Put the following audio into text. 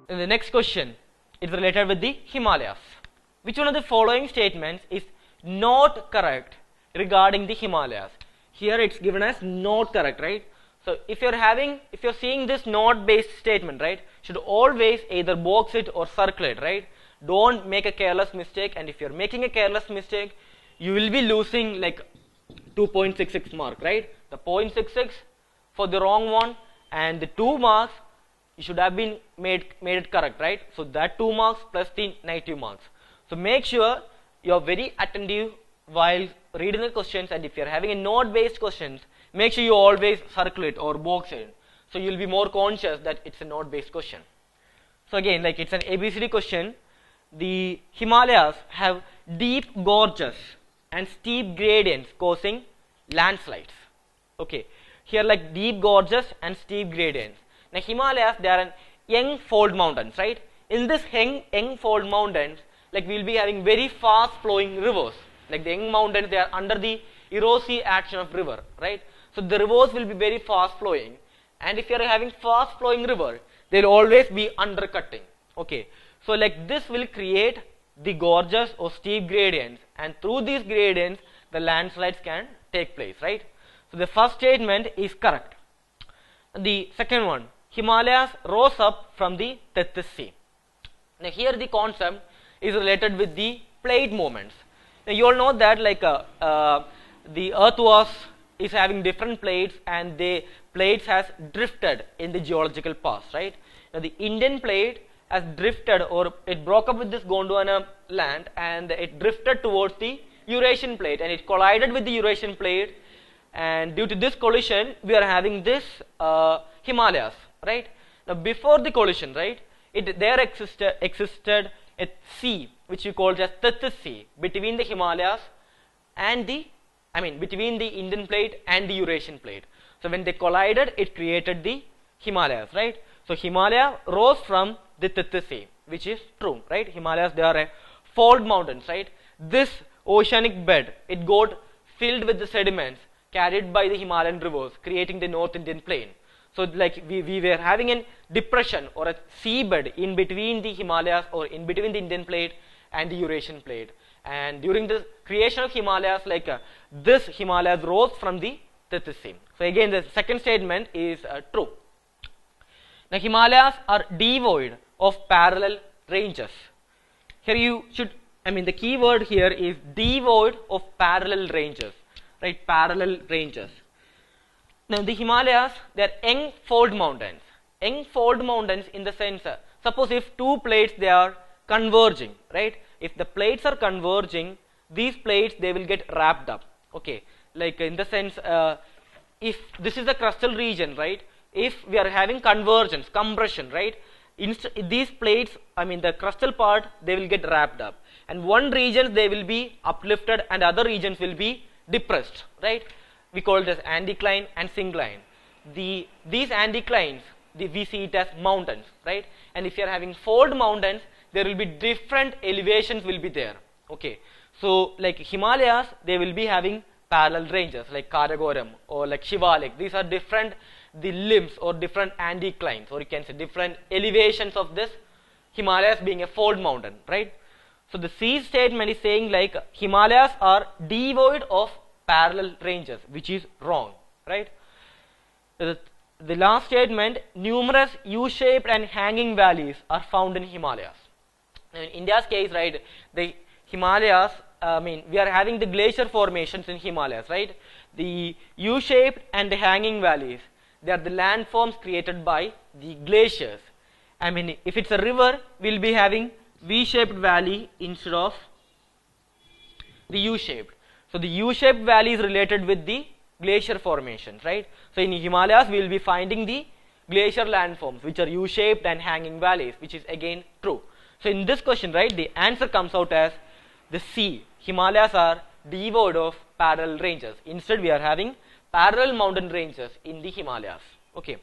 And the next question is related with the Himalayas. Which one of the following statements is not correct regarding the Himalayas? Here it's given as not correct, right? So if you're seeing this not based statement, right, should always either box it or circle it, right? Don't make a careless mistake, and if you're making a careless mistake, you will be losing like 2.66 mark, right? The 0.66 for the wrong one, and the 2 marks you should have been made it correct, right? So that 2 marks plus the negative marks. So make sure you're very attentive while reading the questions, and if you're having a note based questions, make sure you always circle it or box it, so you'll be more conscious that it's a note based question. So again, like it's an ABCD question. The Himalayas have deep gorges and steep gradients causing landslides. Okay, here like deep gorges and steep gradients. Now Himalayas, they are an young fold mountains, right? In this young fold mountains, like we'll be having very fast flowing rivers. Like the young mountains, they are under the erosive action of river, right? So the rivers will be very fast flowing, and if you are having fast flowing river, they will always be undercutting. Okay, so like this will create the gorges or steep gradients, and through these gradients the landslides can take place, right? So the first statement is correct. The second one, Himalayas rose up from the Tethys Sea. Now here the concept is related with the plate movements. Now you all know that like the earth is having different plates, and the plates has drifted in the geological past, right? Now the Indian plate has drifted, or it broke up with this Gondwana land, and it drifted towards the Eurasian plate, and it collided with the Eurasian plate, and due to this collision we are having this Himalayas, right? Now before the collision, right, there existed a sea which we call as Tethys Sea between the Himalayas and between the Indian plate and the Eurasian plate. So when they collided, it created the Himalayas, right? So Himalaya rose from the Tethys Sea, which is true, right? Himalayas, they are a fold mountains, right? This oceanic bed, it got filled with the sediments carried by the Himalayan rivers, creating the North Indian plain. So like we were having a depression or a seabed in between the Himalayas, or in between the Indian plate and the Eurasian plate. And during the creation of Himalayas, like this Himalayas rose from the Tethys Sea. So again, the second statement is true. Now Himalayas are devoid of parallel ranges. Here you should, the key word here is devoid of parallel ranges, right? Parallel ranges. Now the Himalayas, they are young fold mountains. Young fold mountains in the sense, suppose if two plates, they are converging, right? If the plates are converging, these plates, they will get wrapped up. Okay, like in the sense, if this is the crustal region, right? If we are having convergence, compression, right? These plates, the crustal part, they will get wrapped up, and one region they will be uplifted and other regions will be depressed, right? We call this anticline and syncline. These anticlines, we see it as mountains, right? And if you are having fold mountains, there will be different elevations will be there. Okay, so like Himalayas, they will be having parallel ranges like Karakoram or like Shivalik. These are different, the limbs or different anticlines, or you can say different elevations of this Himalayas being a fold mountain, right? So the C statement is saying like Himalayas are devoid of parallel ranges, which is wrong, right? The last statement, numerous U-shaped and hanging valleys are found in Himalayas. In India's case, right, the Himalayas, we are having the glacier formations in Himalayas, right? The U-shaped and the hanging valleys, they are the landforms created by the glaciers. If it's a river, we'll be having V-shaped valley instead of the U-shaped. So the U-shaped valley is related with the glacier formations, right? So in Himalayas, we will be finding the glacier landforms which are U-shaped and hanging valleys, which is again true. So in this question, right, the answer comes out as the C. Himalayas are devoid of parallel ranges. Instead, we are having parallel mountain ranges in the Himalayas. Okay.